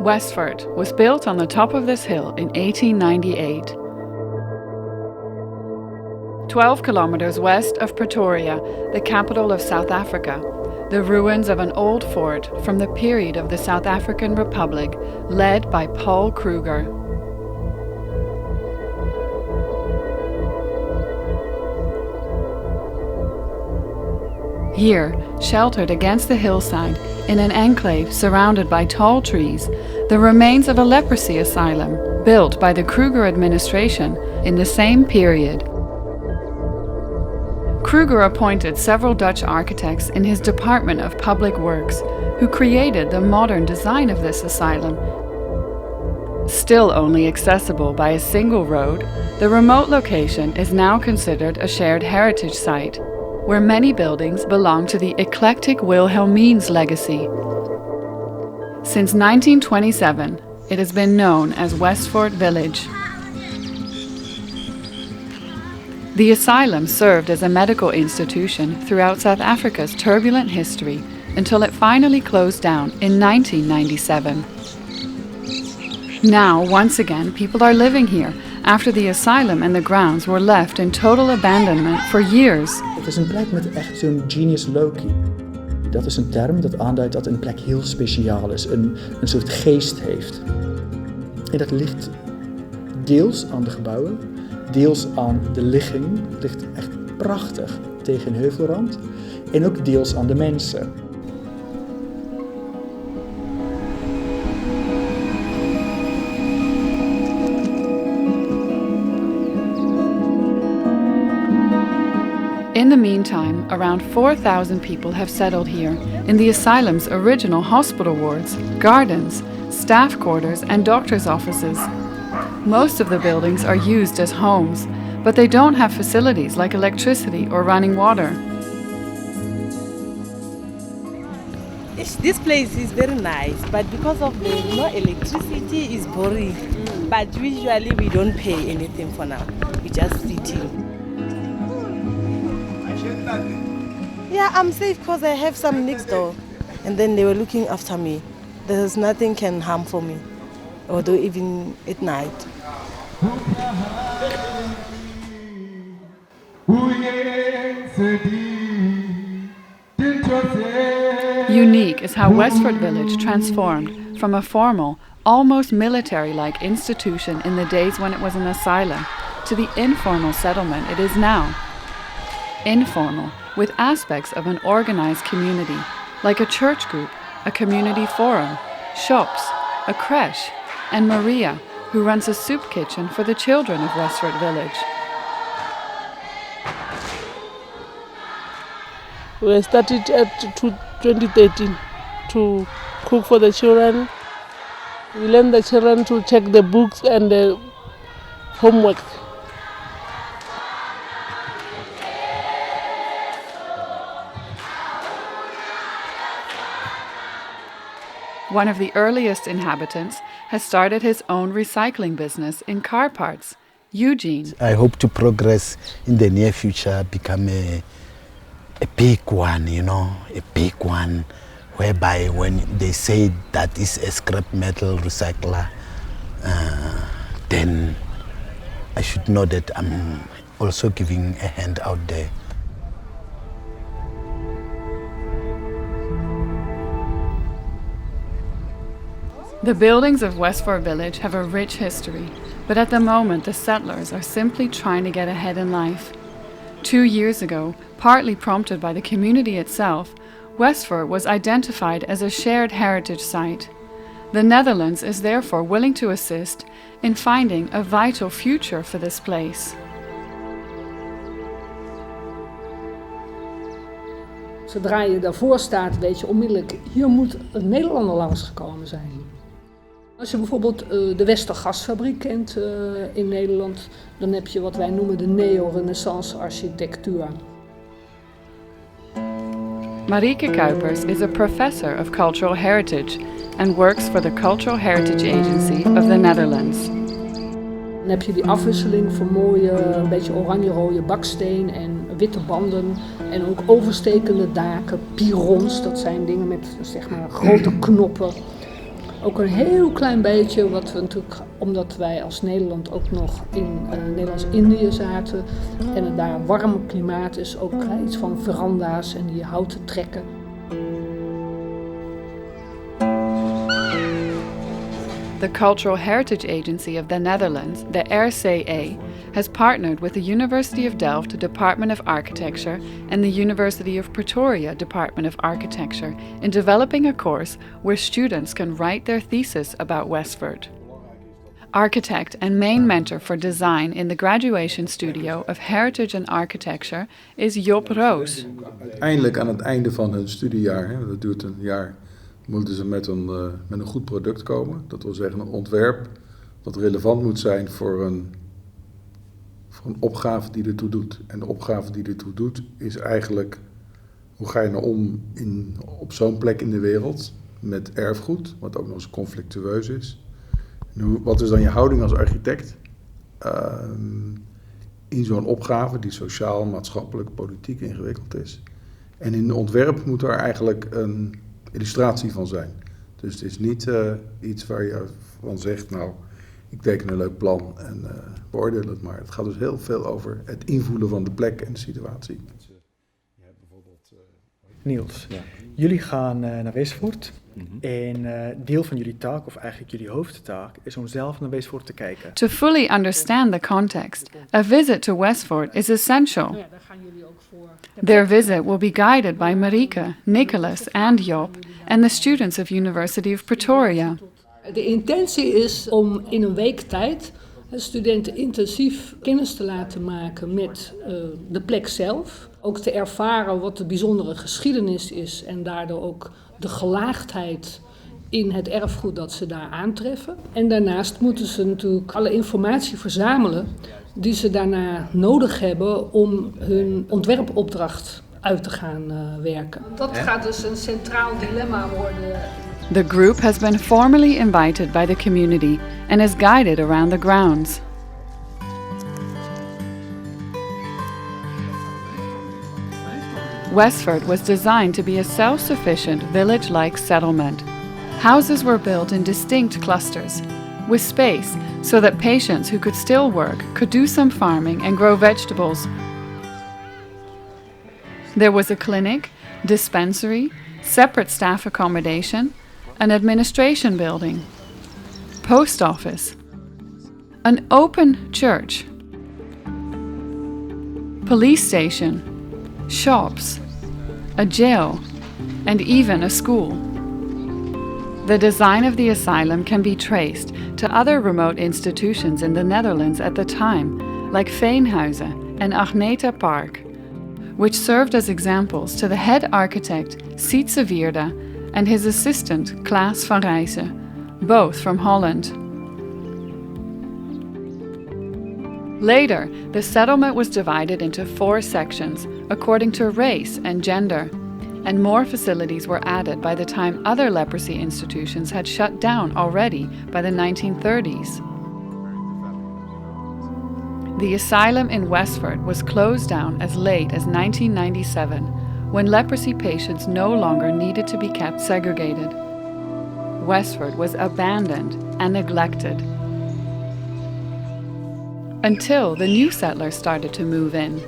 Westfort was built on the top of this hill in 1898. 12 kilometers west of Pretoria, the capital of South Africa, the ruins of an old fort from the period of the South African Republic, led by Paul Kruger. Here, sheltered against the hillside, in an enclave surrounded by tall trees, the remains of a leprosy asylum built by the Kruger administration in the same period. Kruger appointed several Dutch architects in his Department of Public Works, who created the modern design of this asylum. Still only accessible by a single road, the remote location is now considered a shared heritage site, where many buildings belong to the eclectic Wilhelmines legacy. Since 1927, it has been known as Westfort Village. The asylum served as a medical institution throughout South Africa's turbulent history until it finally closed down in 1997. Now, once again, people are living here after the asylum and the grounds were left in total abandonment for years. Het is een plek met echt zo'n genius loci. Dat is een term dat aanduidt dat een plek heel speciaal is, een soort geest heeft. En dat ligt deels aan de gebouwen, deels aan de ligging. Het ligt echt prachtig tegen een heuvelrand. En ook deels aan de mensen. In the meantime, around 4,000 people have settled here in the asylum's original hospital wards, gardens, staff quarters and doctors' offices. Most of the buildings are used as homes, but they don't have facilities like electricity or running water. This place is very nice, but because of the no electricity, is boring. But usually we don't pay anything for now. We just sit in. Yeah, I'm safe because I have some next door, and then they were looking after me. There's nothing can harm for me, although even at night. Unique is how Westfort Village transformed from a formal, almost military-like institution in the days when it was an asylum to the informal settlement it is now. Informal, with aspects of an organized community, like a church group, a community forum, shops, a creche, and Maria, who runs a soup kitchen for the children of Westfort Village. We started at 2013 to cook for the children. We learn the children to check the books and the homework. One of the earliest inhabitants has started his own recycling business in car parts, Eugene. I hope to progress in the near future, become a big one, a big one, whereby when they say that is a scrap metal recycler, then I should know that I'm also giving a hand out there. The buildings of Westfort Village have a rich history, but at the moment the settlers are simply trying to get ahead in life. 2 years ago, partly prompted by the community itself, Westfort was identified as a shared heritage site. The Netherlands is therefore willing to assist in finding a vital future for this place. Zodra je daarvoor staat, weet je onmiddellijk, hier moet een Nederlander langsgekomen zijn. Als je bijvoorbeeld de Westergasfabriek kent in Nederland, dan heb je wat wij noemen de neo-renaissance architectuur. Marieke Kuipers is a professor of cultural heritage and works for the Cultural Heritage Agency of the Netherlands. Dan heb je die afwisseling van mooie, een beetje oranje-rode baksteen en witte banden en ook overstekende daken, pirons, dat zijn dingen met zeg maar grote knoppen. Ook een heel klein beetje, wat we natuurlijk, omdat wij als Nederland ook nog in Nederlands-Indië zaten en het daar een warm klimaat is, ook iets van veranda's en die houten trekken. The Cultural Heritage Agency of the Netherlands, the RCA, has partnered with the University of Delft Department of Architecture and the University of Pretoria Department of Architecture in developing a course where students can write their thesis about Westfort. Architect and main mentor for design in the graduation studio of Heritage and Architecture is Job Roos. Uiteindelijk aan het einde van hun studiejaar, dat duurt een jaar, moeten ze met een goed product komen. Dat wil zeggen een ontwerp dat relevant moet zijn voor een opgave die ertoe doet. En de opgave die ertoe doet is eigenlijk, hoe ga je nou om op zo'n plek in de wereld met erfgoed, wat ook nog eens conflictueus is. En wat is dan je houding als architect in zo'n opgave die sociaal, maatschappelijk, politiek ingewikkeld is. En in het ontwerp moet er eigenlijk een illustratie van zijn. Dus het is niet iets waar je van zegt, nou, ik teken een leuk plan en beoordeel het maar. Het gaat dus heel veel over het invoelen van de plek en de situatie. Niels, jullie gaan naar Westfort en deel van jullie taak, of eigenlijk jullie hoofdtaak, is om zelf naar Westfort te kijken. To fully understand the context, a visit to Westfort is essential. Their visit will be guided by Marike, Nicholas and Job and the students of University of Pretoria. De intentie is om in een week tijd studenten intensief kennis te laten maken met de plek zelf. Ook te ervaren wat de bijzondere geschiedenis is en daardoor ook de gelaagdheid in het erfgoed dat ze daar aantreffen. En daarnaast moeten ze natuurlijk alle informatie verzamelen die ze daarna nodig hebben om hun ontwerpopdracht uit te gaan werken. Dat gaat dus een centraal dilemma worden. The group has been formally invited by the community and is guided around the grounds. Westfort was designed to be a self-sufficient village-like settlement. Houses were built in distinct clusters, with space so that patients who could still work could do some farming and grow vegetables. There was a clinic, dispensary, separate staff accommodation, an administration building, post office, an open church, police station, shops, a jail, and even a school. The design of the asylum can be traced to other remote institutions in the Netherlands at the time, like Veenhuizen and Agneta Park, which served as examples to the head architect Sietse Vierda and his assistant Klaas van Rijssen, both from Holland. Later, the settlement was divided into 4 sections according to race and gender, and more facilities were added by the time other leprosy institutions had shut down already by the 1930s. The asylum in Westfort was closed down as late as 1997, when leprosy patients no longer needed to be kept segregated. Westfort was abandoned and neglected until the new settlers started to move in.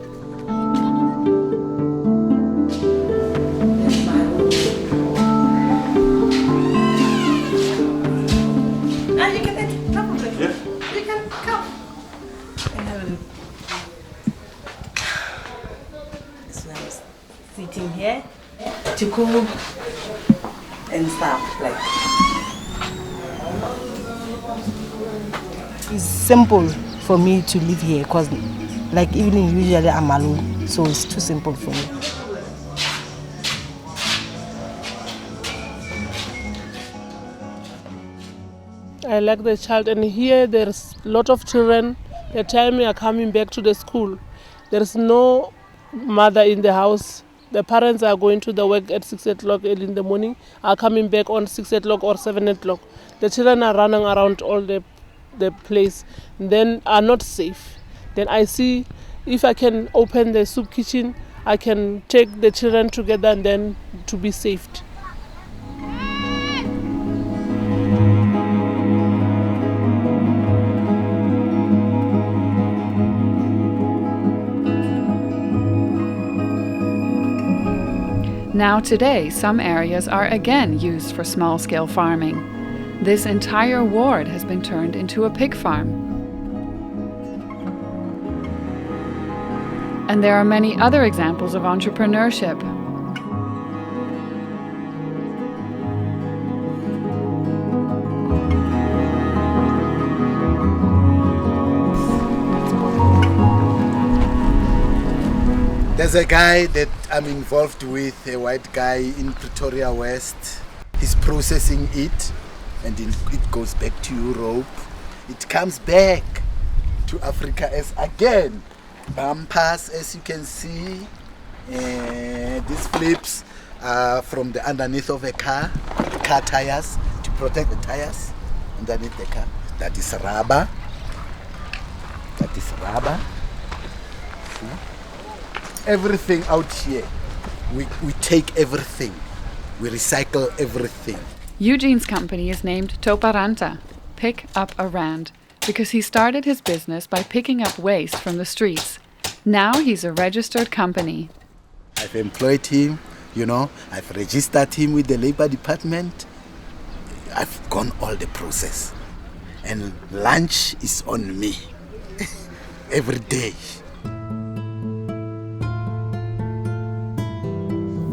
Sitting here to cook and stuff like. It's simple for me to live here because, like evening usually I'm alone, so it's too simple for me. I like the child, and here there's a lot of children. They tell me are coming back to the school. There's no mother in the house. The parents are going to the work at 6 o'clock early in the morning, are coming back on 6 o'clock or 7 o'clock. The children are running around all the place, then are not safe. Then I see if I can open the soup kitchen, I can take the children together and then to be saved. Now today, some areas are again used for small-scale farming. This entire ward has been turned into a pig farm. And there are many other examples of entrepreneurship. There's a guy that I'm involved with, a white guy in Pretoria West. He's processing it and then it goes back to Europe. It comes back to Africa as again. Bumpers, as you can see. These flips are from the underneath of a car tires, to protect the tires underneath the car. That is rubber. That is rubber. Everything out here, we take everything, we recycle everything. Eugene's company is named Toparanta, Pick Up a Rand, because he started his business by picking up waste from the streets. Now he's a registered company. I've employed him, I've registered him with the labor department. I've gone all the process. And lunch is on me, every day.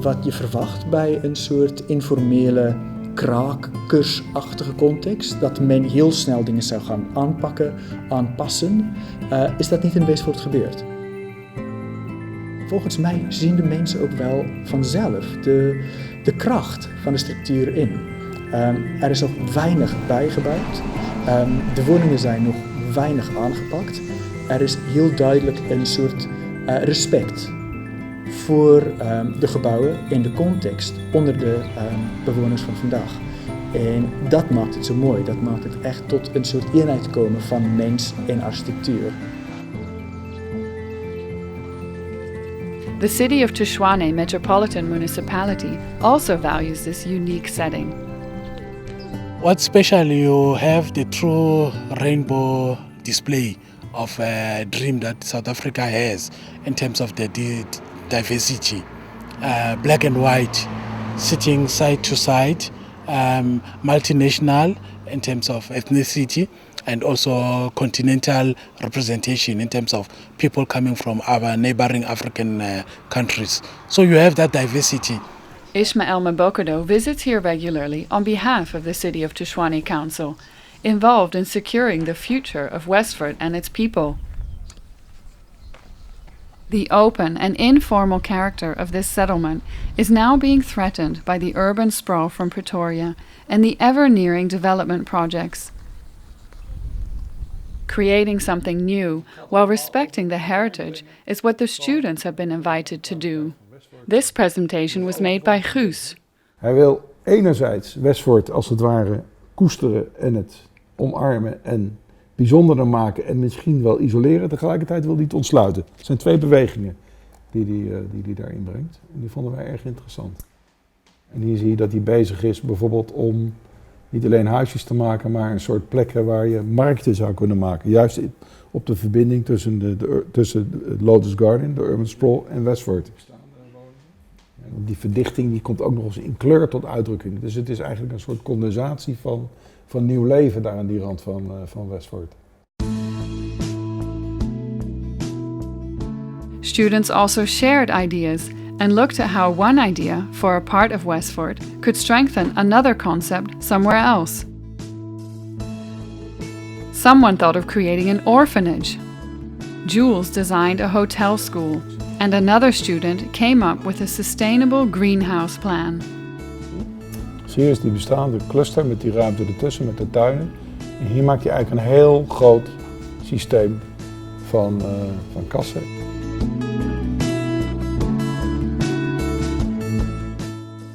Wat je verwacht bij een soort informele kraakkursachtige context, dat men heel snel dingen zou gaan aanpakken, aanpassen, is dat niet in Westfort gebeurd. Volgens mij zien de mensen ook wel vanzelf de kracht van de structuur in. Er is nog weinig bijgebouwd, de woningen zijn nog weinig aangepakt. Er is heel duidelijk een soort respect voor de gebouwen in de context onder de bewoners van vandaag. En dat maakt het zo mooi, dat maakt het echt tot een soort eenheid komen van mens en architectuur. The city of Tshwane Metropolitan Municipality also values this unique setting. What's special, you have the true rainbow display of a dream that South Africa has in terms of the diversity. Black and white, sitting side to side, multinational in terms of ethnicity, and also continental representation in terms of people coming from our neighboring African countries. So you have that diversity. Ismael Mbokodo visits here regularly on behalf of the City of Tshwane Council, involved in securing the future of Westfort and its people. The open and informal character of this settlement is now being threatened by the urban sprawl from Pretoria and the ever-nearing development projects. Creating something new while respecting the heritage is what the students have been invited to do. This presentation was made by Guus. Hij wil enerzijds Westfort als het ware koesteren en het omarmen en bijzonderder maken en misschien wel isoleren. Tegelijkertijd wil hij het ontsluiten. Het zijn twee bewegingen die hij daarin brengt. En die vonden wij erg interessant. En hier zie je dat hij bezig is bijvoorbeeld om niet alleen huisjes te maken, maar een soort plekken waar je markten zou kunnen maken. Juist op de verbinding tussen Lotus Garden, de Urban Sprawl en Westfort. Die verdichting die komt ook nog eens in kleur tot uitdrukking. Dus het is eigenlijk een soort condensatie van nieuw leven daar aan die rand van Westfort. Students also shared ideas and looked at how one idea for a part of Westfort could strengthen another concept somewhere else. Someone thought of creating an orphanage. Jules designed a hotel school, and another student came up with a sustainable greenhouse plan. Dus hier is die bestaande cluster met die ruimte ertussen, met de tuinen. En hier maak je eigenlijk een heel groot systeem van kassen.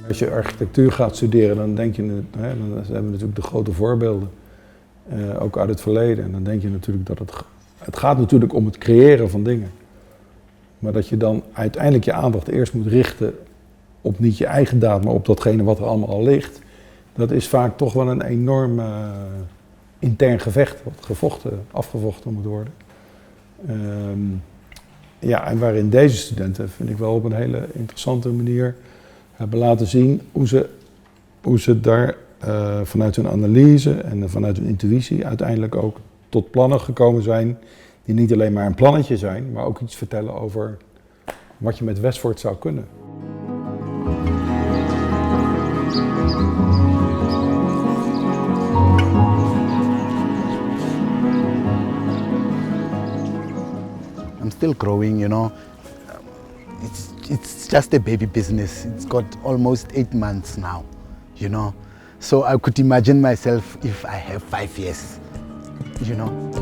Als je architectuur gaat studeren, dan denk je, dan hebben we natuurlijk de grote voorbeelden, ook uit het verleden. En dan denk je natuurlijk dat het gaat natuurlijk om het creëren van dingen. Maar dat je dan uiteindelijk je aandacht eerst moet richten op niet je eigen daad, maar op datgene wat er allemaal al ligt. Dat is vaak toch wel een enorm intern gevecht, wat afgevochten moet worden. En waarin deze studenten, vind ik wel op een hele interessante manier, hebben laten zien hoe ze daar vanuit hun analyse en vanuit hun intuïtie uiteindelijk ook tot plannen gekomen zijn die niet alleen maar een plannetje zijn, maar ook iets vertellen over wat je met Westfort zou kunnen. I'm still growing, you know. It's just a baby business. It's got almost 8 months now, you know. So I could imagine myself if I have 5 years, you know.